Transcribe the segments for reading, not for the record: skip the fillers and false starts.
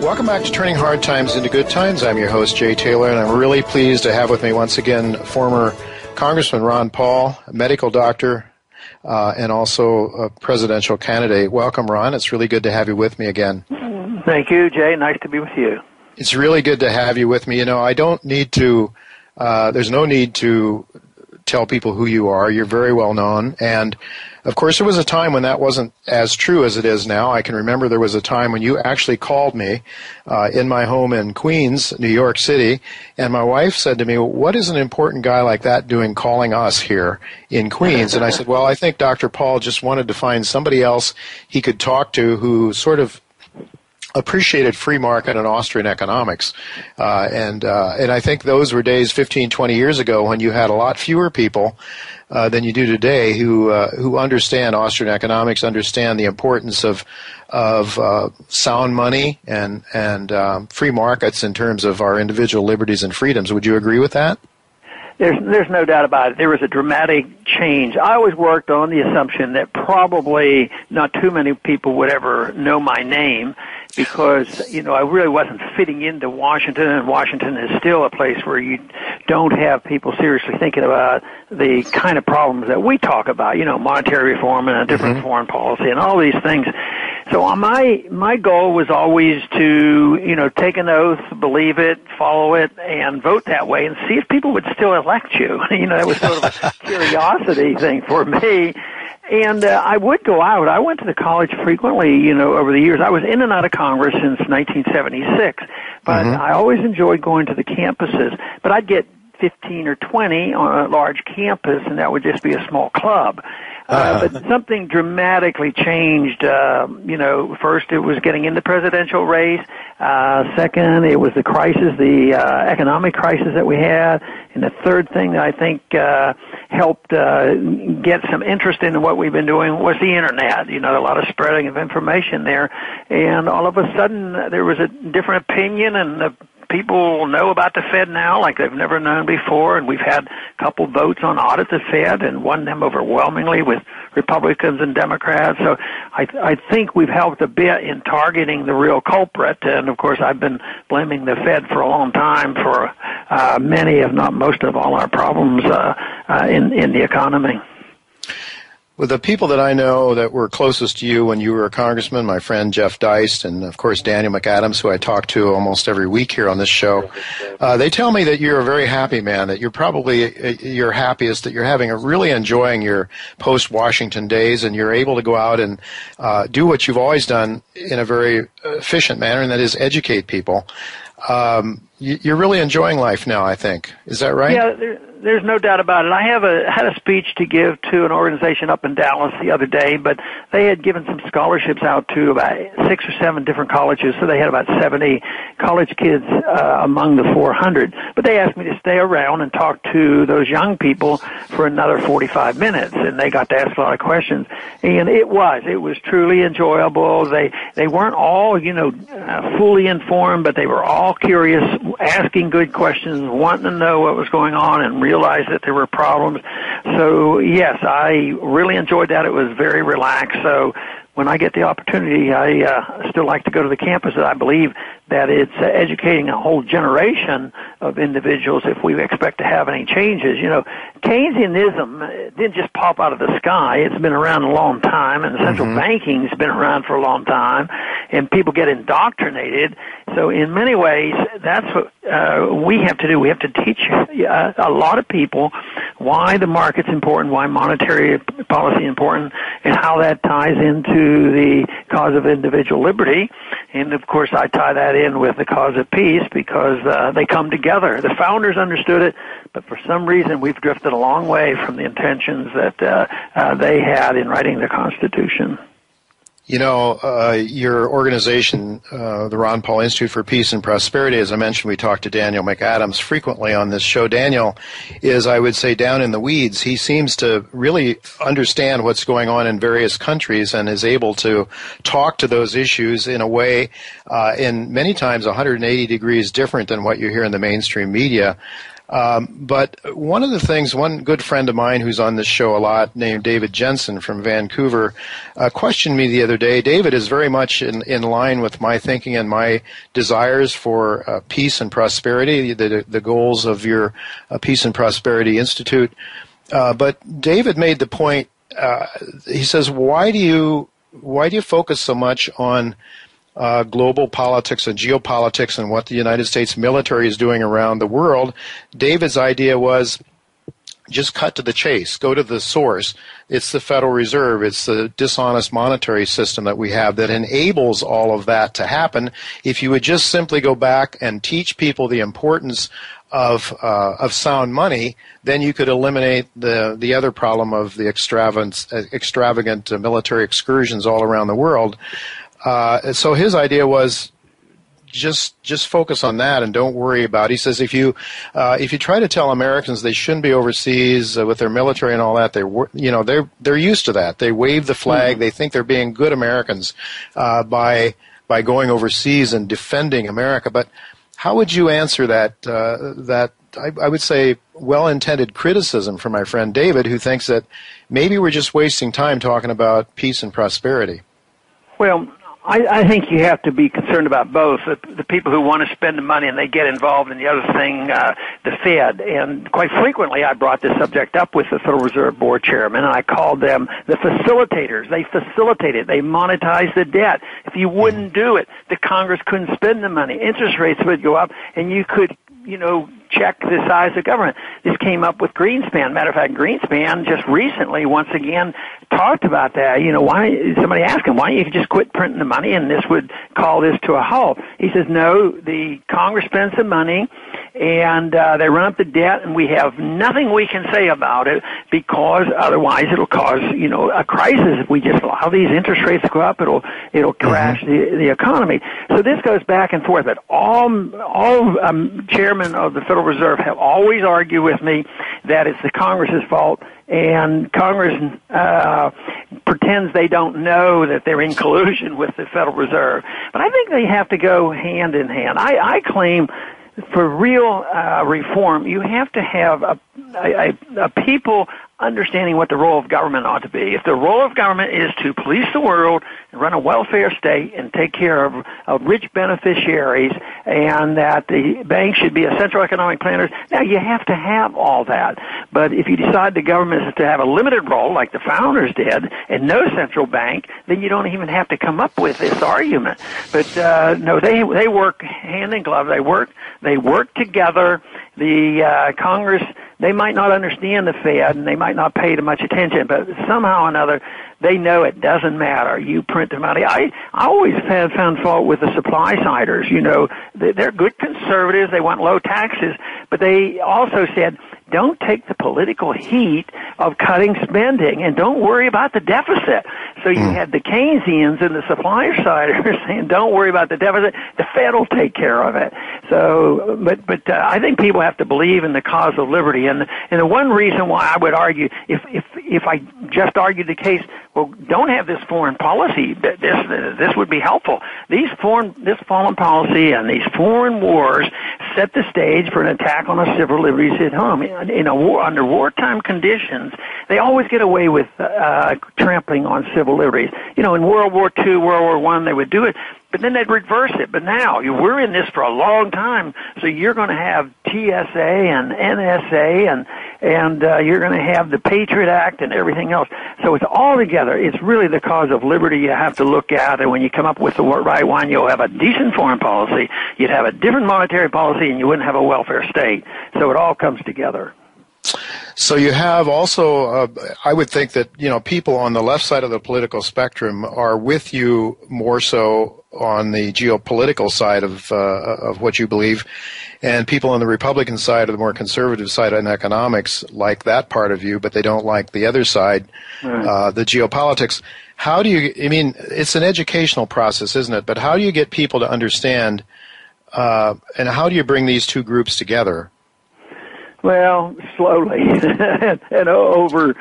Welcome back to Turning Hard Times into Good Times. I'm your host, Jay Taylor, and I'm really pleased to have with me once again former Congressman Ron Paul, a medical doctor, and also a presidential candidate. Welcome, Ron. It's really good to have you with me again. Thank you, Jay. Nice to be with you. It's really good to have you with me. You know, I don't need to, there's no need to tell people who you are. You're very well known. And, of course, there was a time when that wasn't as true as it is now. I can remember there was a time when you actually called me in my home in Queens, New York City, and my wife said to me, what is an important guy like that doing calling us here in Queens? And I said, well, I think Dr. Paul just wanted to find somebody else he could talk to who sort of appreciated free market and Austrian economics. And I think those were days 15, 20 years ago when you had a lot fewer people than you do today who understand Austrian economics, understand the importance of sound money and free markets in terms of our individual liberties and freedoms. Would you agree with that? There's no doubt about it. There was a dramatic change. I always worked on the assumption that probably not too many people would ever know my name because, you know, I really wasn't fitting into Washington, and Washington is still a place where you don't have people seriously thinking about the kind of problems that we talk about, you know, monetary reform and a different foreign policy and all these things. So my goal was always to, you know, take an oath, believe it, follow it, and vote that way and see if people would still elect you. You know, that was sort of a curiosity thing for me. And I would go out. I went to the college frequently, you know, over the years. I was in and out of Congress since 1976, but I always enjoyed going to the campuses. But I'd get 15 or 20 on a large campus, and that would just be a small club. But something dramatically changed. You know, first it was getting in the presidential race. Second, it was the crisis, the economic crisis that we had. And the third thing that I think helped get some interest in what we've been doing was the Internet. You know, a lot of spreading of information there. And all of a sudden, there was a different opinion, and the people know about the Fed now like they've never known before, and we've had a couple votes on audit the Fed and won them overwhelmingly with Republicans and Democrats. So I think we've helped a bit in targeting the real culprit, and of course I've been blaming the Fed for a long time for many, if not most of all our problems in the economy. Well, the people that I know that were closest to you when you were a congressman, my friend Jeff Deist and, of course, Daniel McAdams, who I talk to almost every week here on this show, they tell me that you're a very happy man, that you're probably your happiest, that you're really enjoying your post-Washington days, and you're able to go out and do what you've always done in a very efficient manner, and that is educate people. You're really enjoying life now, I think. Is that right? Yeah, there's no doubt about it. I had a speech to give to an organization up in Dallas the other day, but they had given some scholarships out to about 6 or 7 different colleges, so they had about 70 college kids among the 400. But they asked me to stay around and talk to those young people for another 45 minutes, and they got to ask a lot of questions. And it was truly enjoyable. They weren't all, you know, fully informed, but they were all curious, asking good questions, wanting to know what was going on, and realized that there were problems. So, yes, I really enjoyed that. It was very relaxed. So when I get the opportunity, I still like to go to the campus. I believe that it's educating a whole generation of individuals if we expect to have any changes. You know, Keynesianism didn't just pop out of the sky. It's been around a long time, and central banking's been around for a long time, and people get indoctrinated. So in many ways, that's what we have to do. We have to teach a lot of people why the market's important, why monetary policy is important, and how that ties into the cause of individual liberty. And, of course, I tie that in with the cause of peace because they come together. The founders understood it, but for some reason we've drifted a long way from the intentions that they had in writing the Constitution. You know, your organization, the Ron Paul Institute for Peace and Prosperity, as I mentioned, we talk to Daniel McAdams frequently on this show. Daniel is, I would say, down in the weeds. He seems to really understand what's going on in various countries and is able to talk to those issues in a way, in many times 180 degrees different than what you hear in the mainstream media. But one of the things, one good friend of mine who's on this show a lot, named David Jensen from Vancouver, questioned me the other day. David is very much in line with my thinking and my desires for peace and prosperity, the goals of your Peace and Prosperity Institute. But David made the point, he says, why do you focus so much on global politics and geopolitics and what the United States military is doing around the world? David's idea was just cut to the chase, go to the source. It's the Federal Reserve. It's the dishonest monetary system that we have that enables all of that to happen. If you would just simply go back and teach people the importance of sound money, then you could eliminate the other problem of the extravagant military excursions all around the world. So his idea was just focus on that and don't worry about it. He says if you try to tell Americans they shouldn't be overseas with their military and all that, they're used to that. They wave the flag. They think they're being good Americans by going overseas and defending America. But how would you answer that I would say well-intended criticism from my friend David, who thinks that maybe we're just wasting time talking about peace and prosperity? Well, I think you have to be concerned about both. The people who want to spend the money and they get involved in the other thing, the Fed. And quite frequently I brought this subject up with the Federal Reserve Board Chairman, and I called them the facilitators. They facilitated. They monetized the debt. If you wouldn't do it, the Congress couldn't spend the money. Interest rates would go up, and you could, check the size of government. This came up with Greenspan. Matter of fact, Greenspan just recently, once again, talked about that. Why? Somebody asked him, why don't you just quit printing the money and this would call this to a halt? He says, no, the Congress spends the money and they run up the debt, and we have nothing we can say about it because otherwise it'll cause, a crisis. If we just allow these interest rates to go up, it'll crash the economy. So this goes back and forth. But all chairmen of the Federal Reserve have always argued with me that it's the Congress's fault, and Congress pretends they don't know that they're in collusion with the Federal Reserve. But I think they have to go hand in hand. I claim for real reform, you have to have a people understanding what the role of government ought to be. If the role of government is to police the world and run a welfare state and take care of rich beneficiaries, and that the bank should be a central economic planners, now you have to have all that. But if you decide the government is to have a limited role, like the founders did, and no central bank, then you don't even have to come up with this argument. But no, they work hand in glove. They work together. The Congress, they might not understand the Fed and they might not pay too much attention, but somehow or another they know it doesn't matter. You print the money. I always have found fault with the supply siders. They're good conservatives. They want low taxes, but they also said, don't take the political heat of cutting spending and don't worry about the deficit. So you had the Keynesians and the supply siders saying, don't worry about the deficit. The Fed will take care of it. So, but I think people have to believe in the cause of liberty. And the one reason why I would argue, if I just argued the case, well, don't have this foreign policy. This would be helpful. This foreign policy and these foreign wars set the stage for an attack on our civil liberties at home. In a war, under wartime conditions, they always get away with trampling on civil liberties. In World War II, World War I, they would do it, but then they'd reverse it. But now, we're in this for a long time, so you're going to have TSA and NSA, and you're going to have the Patriot Act and everything else. So it's all together. It's really the cause of liberty you have to look at, and when you come up with the right one, you'll have a decent foreign policy, you'd have a different monetary policy, and you wouldn't have a welfare state. So it all comes together. So you have also, I would think that, people on the left side of the political spectrum are with you more so on the geopolitical side of what you believe, and people on the Republican side or the more conservative side in economics like that part of you, but they don't like the other side, the geopolitics. How do you, it's an educational process, isn't it? But how do you get people to understand, and how do you bring these two groups together? Well, slowly and over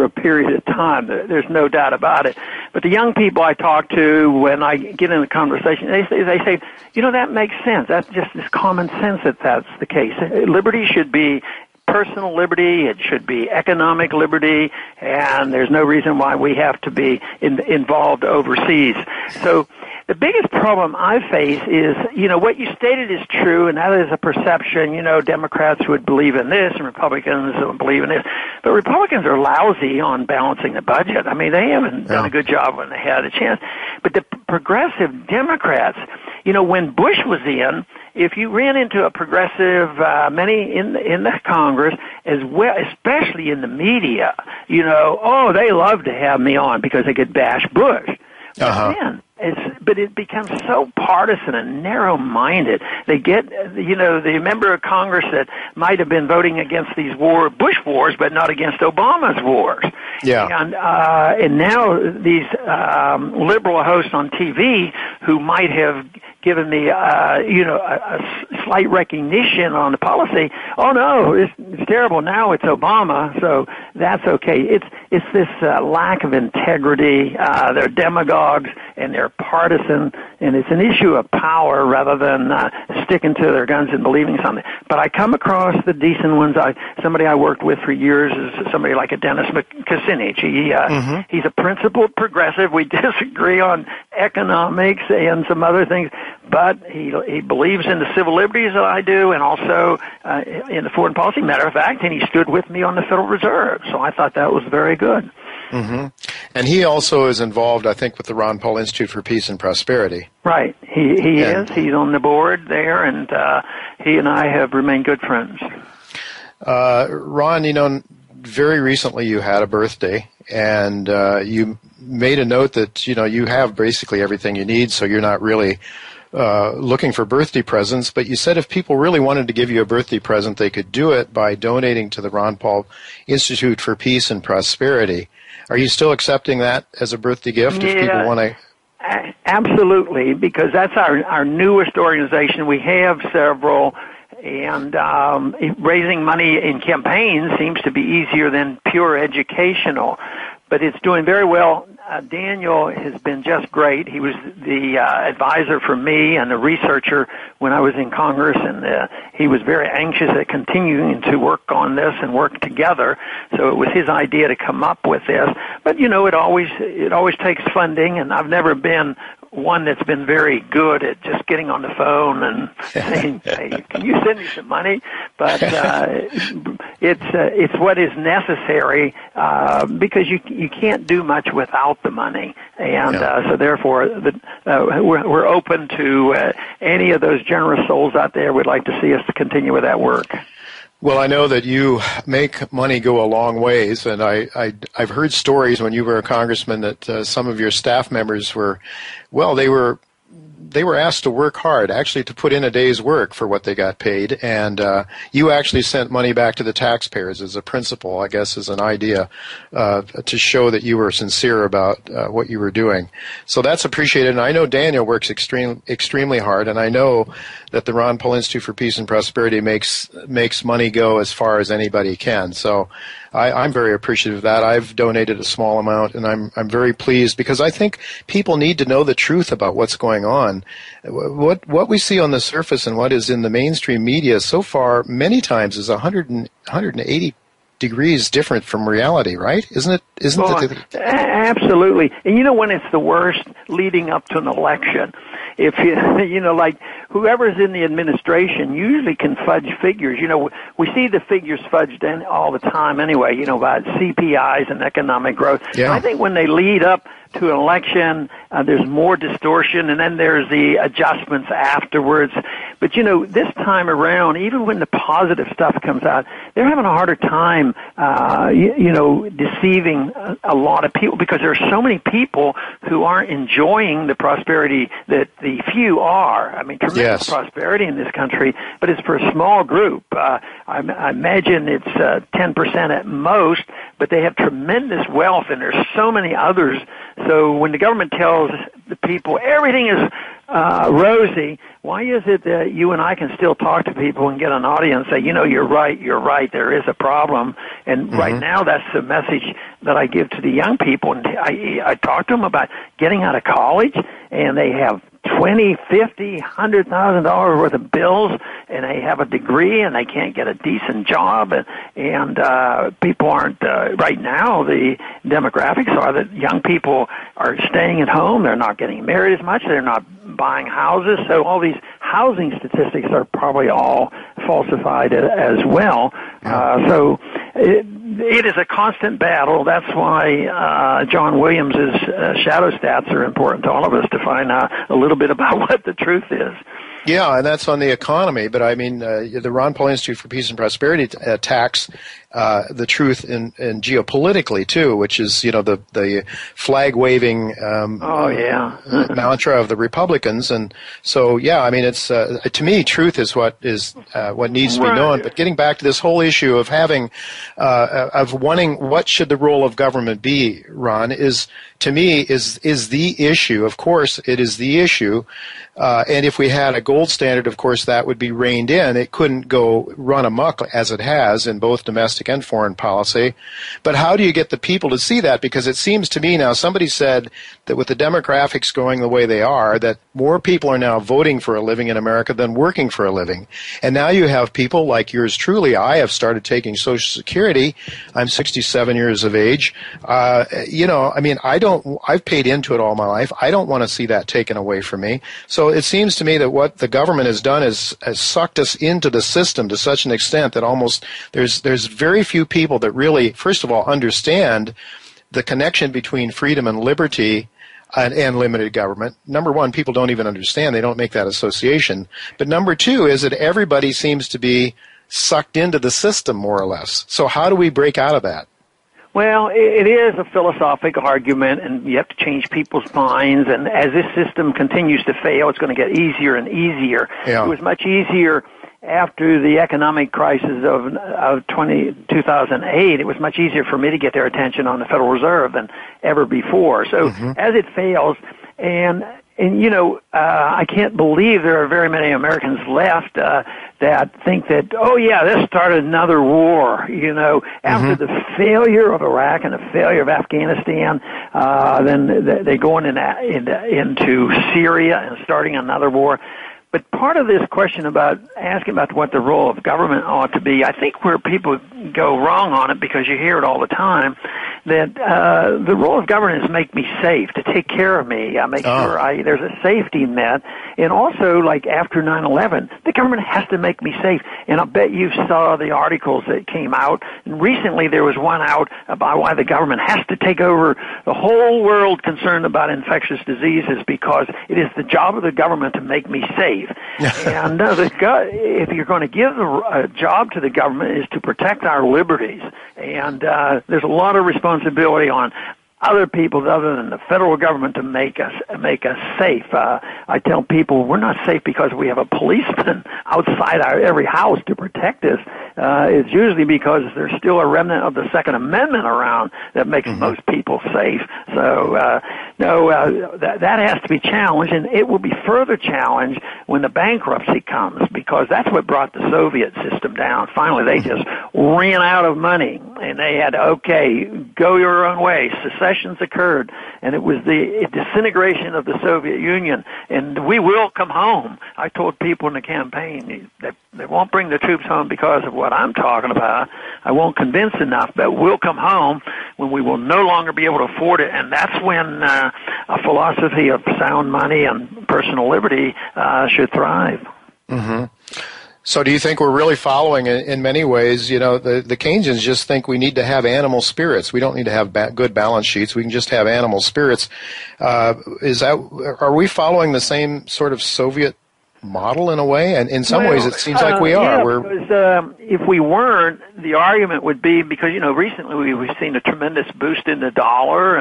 a period of time. There's no doubt about it. But the young people I talk to, when I get in a conversation, they say, that makes sense. That's just this common sense that that's the case. Liberty should be personal liberty, it should be economic liberty, and there's no reason why we have to be involved overseas. So the biggest problem I face is, what you stated is true, and that is a perception. Democrats would believe in this, and Republicans would believe in this. But Republicans are lousy on balancing the budget. I mean, they haven't done a good job when they had a chance. But the progressive Democrats, when Bush was in, if you ran into a progressive, many in the Congress, as well, especially in the media, they love to have me on because they could bash Bush. But it becomes so partisan and narrow-minded. They get, the member of Congress that might have been voting against these Bush wars, but not against Obama's wars. Yeah. And now these liberal hosts on TV who might have given me, a slight recognition on the policy. Oh no, it's terrible. Now it's Obama, so that's okay. It's this lack of integrity. They're demagogues and they're partisan, and it's an issue of power rather than sticking to their guns and believing something. But I come across the decent ones. Somebody I worked with for years is somebody like a Dennis Kucinich. He's a principled progressive. We disagree on economics and some other things, but he believes in the civil liberties that I do, and also in the foreign policy. Matter of fact, and he stood with me on the Federal Reserve. So I thought that was very good. Mm-hmm. And he also is involved, I think, with the Ron Paul Institute for Peace and Prosperity. Right. He is. He's on the board there, and he and I have remained good friends. Ron, very recently you had a birthday, and you made a note that, you have basically everything you need, so you're not really looking for birthday presents, but you said if people really wanted to give you a birthday present, they could do it by donating to the Ron Paul Institute for Peace and Prosperity. Are you still accepting that as a birthday gift if people want to? Absolutely, because that's our newest organization. We have several, and raising money in campaigns seems to be easier than pure educational, but it's doing very well. Daniel has been just great. He was the advisor for me and the researcher when I was in Congress, and he was very anxious at continuing to work on this and work together. So it was his idea to come up with this. But it always takes funding, and I've never been one that's been very good at just getting on the phone and saying, "Hey, can you send me some money?" But it's what is necessary because you can't do much without the money, and so therefore we're open to any of those generous souls out there would like to see us to continue with that work. Well, I know that you make money go a long ways, and I've heard stories when you were a congressman that some of your staff members they were asked to work hard, actually to put in a day's work for what they got paid, and you actually sent money back to the taxpayers as a principle, I guess, as an idea to show that you were sincere about what you were doing. So that's appreciated, and I know Daniel works extremely hard, and I know that the Ron Paul Institute for Peace and Prosperity makes money go as far as anybody can. So I'm very appreciative of that. I've donated a small amount, and I'm very pleased because I think people need to know the truth about what's going on. What we see on the surface and what is in the mainstream media so far many times is 180 degrees different from reality, right? Isn't it? Absolutely. And when it's the worst leading up to an election, if like whoever's in the administration usually can fudge figures. We see the figures fudged in all the time anyway, about CPIs and economic growth. Yeah. I think when they lead up to an election, there's more distortion, and then there's the adjustments afterwards. But, this time around, even when the positive stuff comes out, they're having a harder time, deceiving a lot of people because there are so many people who aren't enjoying the prosperity that the few are. I mean, tremendous prosperity in this country, but it's for a small group. I imagine it's 10% at most, but they have tremendous wealth, and there's so many others. So when the government tells the people everything is Rosie, why is it that you and I can still talk to people and get an audience, say, you're right, there is a problem. And right now that's the message that I give to the young people. And I talk to them about getting out of college, and they have $20, $50, $100,000 worth of bills, and they have a degree, and they can't get a decent job, and people aren't. Right now, the demographics are that young people are staying at home. They're not getting married as much. They're not buying houses. So all these housing statistics are probably all falsified as well. So it is a constant battle. That's why John Williams's shadow stats are important to all of us to find out a little bit about what the truth is. Yeah, and that's on the economy. But I mean, the Ron Paul Institute for Peace and Prosperity attacks the truth in geopolitically too, which is the flag waving mantra of the Republicans. And so I mean, it's to me, truth is what needs to be known. But getting back to this whole issue of having of wanting what should the role of government be, Ron, is to me is the issue. Of course, it is the issue. And if we had a gold standard, of course, that would be reined in. It couldn't go run amok as it has in both domestic and foreign policy. But how do you get the people to see that? Because it seems to me now, somebody said that with the demographics going the way they are, that more people are now voting for a living in America than working for a living. And now you have people like yours truly. I have started taking Social Security. I'm 67 years of age. I mean, I've paid into it all my life. I don't want to see that taken away from me. So it seems to me that what the government has done is has sucked us into the system to such an extent that almost there's very few people that really, first of all, understand the connection between freedom and liberty and limited government. Number one, people don't even understand. They don't make that association. But number two is that everybody seems to be sucked into the system more or less. So how do we break out of that? Well, it is a philosophical argument, and you have to change people's minds. And as this system continues to fail, it's going to get easier and easier. Yeah. It was much easier after the economic crisis of 2008. It was much easier for me to get their attention on the Federal Reserve than ever before. So as it fails, and I can't believe there are very many Americans left that think that, this started another war. After the failure of Iraq and the failure of Afghanistan, then they go into Syria and starting another war. But part of this question about asking about what the role of government ought to be, I think where people go wrong on it, because you hear it all the time, that the role of government is make me safe, to take care of me, make sure there's a safety net. And also, like after 9/11, the government has to make me safe. And I bet you saw the articles that came out. And recently there was one out about why the government has to take over the whole world concerned about infectious diseases, because it is the job of the government to make me safe. And if you're going to give a job to the government, is to protect our liberties. And there's a lot of responsibility on other people other than the federal government to make us safe. I tell people we're not safe because we have a policeman outside every house to protect us. It's usually because there's still a remnant of the Second Amendment around that makes most people safe. So that has to be challenged, and it will be further challenged when the bankruptcy comes, because that's what brought the Soviet system down. Finally, they just ran out of money, and they had go your own way. Secessions occurred, and it was the disintegration of the Soviet Union, and we will come home. I told people in the campaign that they won't bring the troops home because of what I'm talking about. I won't convince enough, but we'll come home when we will no longer be able to afford it, and that's when a philosophy of sound money and personal liberty should thrive. So do you think we're really following, in many ways, the Keynesians just think we need to have animal spirits. We don't need to have good balance sheets. We can just have animal spirits. Are we following the same sort of Soviet model in a way? And in some ways it seems like we are. Because if we weren't, the argument would be, because, recently we've seen a tremendous boost in the dollar,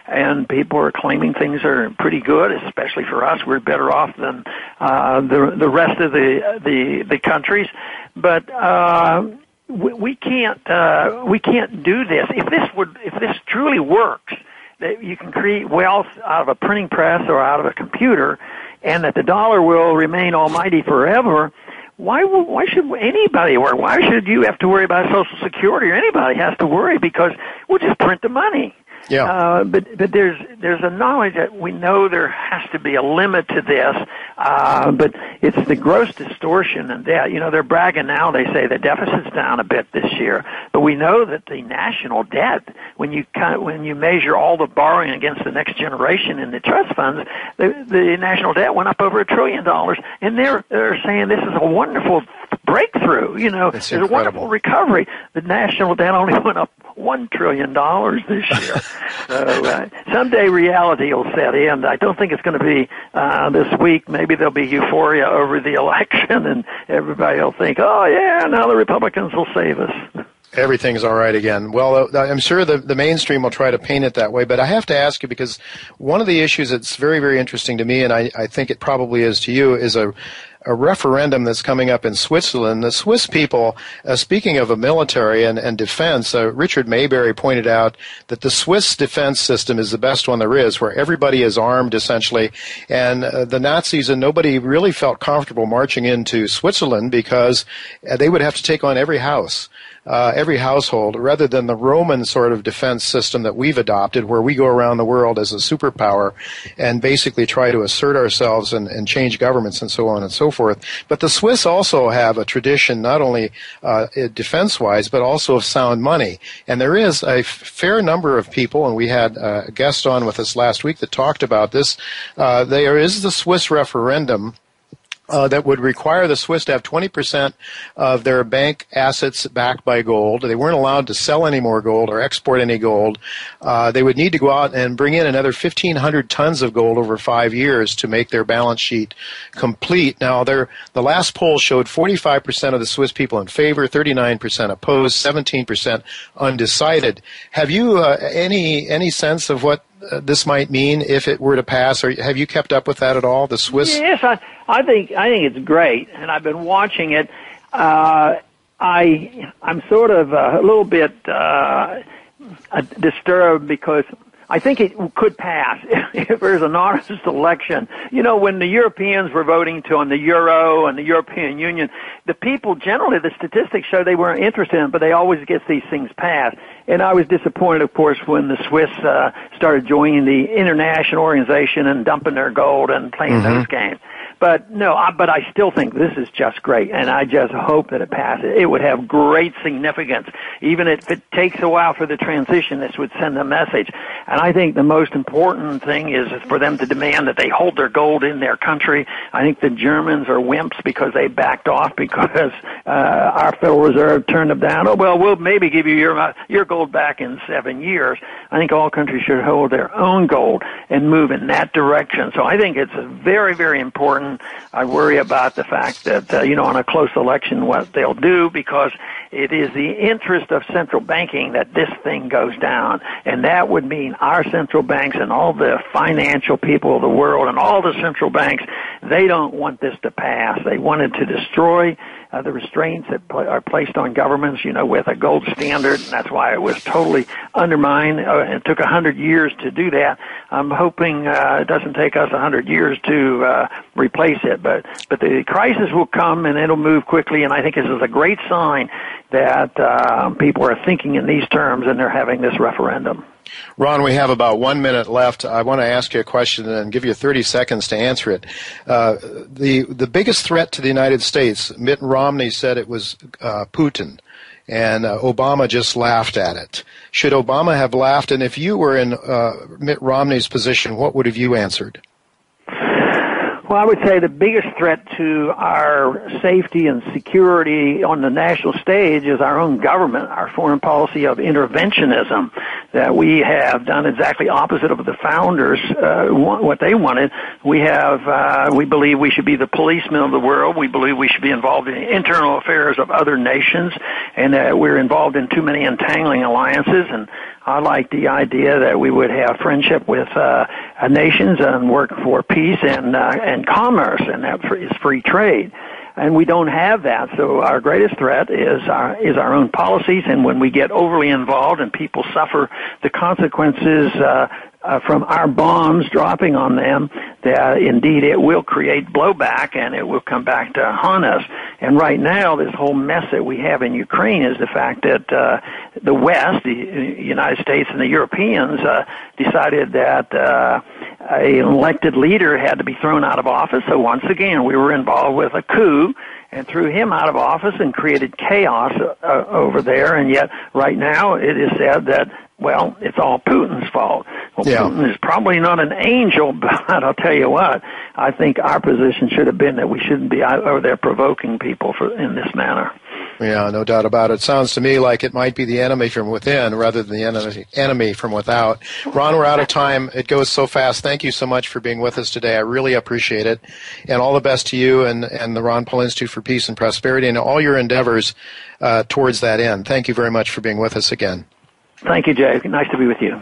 and people are claiming things are pretty good, especially for us. We're better off than the rest of the countries. But we can't do this. If this truly works, that you can create wealth out of a printing press or out of a computer, and that the dollar will remain almighty forever, why should anybody worry? Why should you have to worry about Social Security, or anybody has to worry, because we'll just print the money? Yeah. But there's a knowledge that we know there has to be a limit to this, but it's the gross distortion and debt. You know, they're bragging now. They say the deficit's down a bit this year, but we know that the national debt, when you measure all the borrowing against the next generation in the trust funds, the national debt went up over $1 trillion, and they're saying this is a wonderful breakthrough. You know, there's a wonderful recovery. The national debt only went up $1 trillion this year. So someday reality will set in. I don't think it's going to be this week. Maybe there'll be euphoria over the election, and everybody will think, oh, yeah, now the Republicans will save us. Everything's all right again. Well, I'm sure the mainstream will try to paint it that way, but I have to ask you, because one of the issues that's very, very interesting to me, and I think it probably is to you, is a referendum that's coming up in Switzerland. The Swiss people, speaking of a military and defense, Richard Mayberry pointed out that the Swiss defense system is the best one there is, where everybody is armed essentially, and the Nazis and nobody really felt comfortable marching into Switzerland because they would have to take on every house. Every household, rather than the Roman sort of defense system that we've adopted, where we go around the world as a superpower and basically try to assert ourselves and change governments and so on and so forth. But the Swiss also have a tradition, not only defense-wise, but also of sound money. And there is a fair number of people, and we had a guest on with us last week that talked about this. There is the Swiss referendum that would require the Swiss to have 20% of their bank assets backed by gold. They weren't allowed to sell any more gold or export any gold. They would need to go out and bring in another 1,500 tons of gold over 5 years to make their balance sheet complete. Now, the last poll showed 45% of the Swiss people in favor, 39% opposed, 17% undecided. Have you any sense of what this might mean if it were to pass, or have you kept up with that at all, the Swiss? Yes, I think it's great, and I've been watching it. I'm sort of a little bit disturbed because I think it could pass if there's an honest election. You know, when the Europeans were voting on the Euro and the European Union, the people generally, the statistics show they weren't interested in it, but they always get these things passed. And I was disappointed, of course, when the Swiss started joining the international organization and dumping their gold and playing those games. But but I still think this is just great, and I just hope that it passes. It would have great significance. Even if it takes a while for the transition, this would send a message. And I think the most important thing is for them to demand that they hold their gold in their country. I think the Germans are wimps because they backed off because our Federal Reserve turned them down. Oh, well, we'll maybe give you your gold back in 7 years. I think all countries should hold their own gold and move in that direction. So I think it's very, very important. I worry about the fact that, on a close election, what they'll do, because it is the interest of central banking that this thing goes down. And that would mean our central banks and all the financial people of the world and all the central banks, they don't want this to pass. They wanted to destroy the restraints that are placed on governments, with a gold standard, and that's why it was totally undermined. It took 100 years to do that. I'm hoping it doesn't take us 100 years to replace it, but the crisis will come and it'll move quickly, and I think this is a great sign that people are thinking in these terms and they're having this referendum. Ron, we have about 1 minute left. I want to ask you a question and give you 30 seconds to answer it. The biggest threat to the United States, Mitt Romney said it was Putin, and Obama just laughed at it. Should Obama have laughed? And if you were in Mitt Romney's position, what would have you answered? Well, I would say the biggest threat to our safety and security on the national stage is our own government, our foreign policy of interventionism, that we have done exactly opposite of the founders, what they wanted. We believe we should be the policemen of the world. We believe we should be involved in the internal affairs of other nations, and that we're involved in too many entangling alliances. And I like the idea that we would have friendship with nations and work for peace and commerce, and that is free trade. And we don't have that, so our greatest threat is our own policies. And when we get overly involved and people suffer the consequences from our bombs dropping on them, that indeed it will create blowback and it will come back to haunt us. And right now, this whole mess that we have in Ukraine is the fact that the West, the United States and the Europeans, decided that an elected leader had to be thrown out of office. So once again, we were involved with a coup and threw him out of office and created chaos over there. And yet, right now, it is said that, well, it's all Putin's fault. Well, yeah. Putin is probably not an angel, but I'll tell you what, I think our position should have been that we shouldn't be out over there provoking people in this manner. Yeah, no doubt about it. Sounds to me like it might be the enemy from within rather than the enemy from without. Ron, we're out of time. It goes so fast. Thank you so much for being with us today. I really appreciate it. And all the best to you and the Ron Paul Institute for Peace and Prosperity and all your endeavors towards that end. Thank you very much for being with us again. Thank you, Jay. Nice to be with you.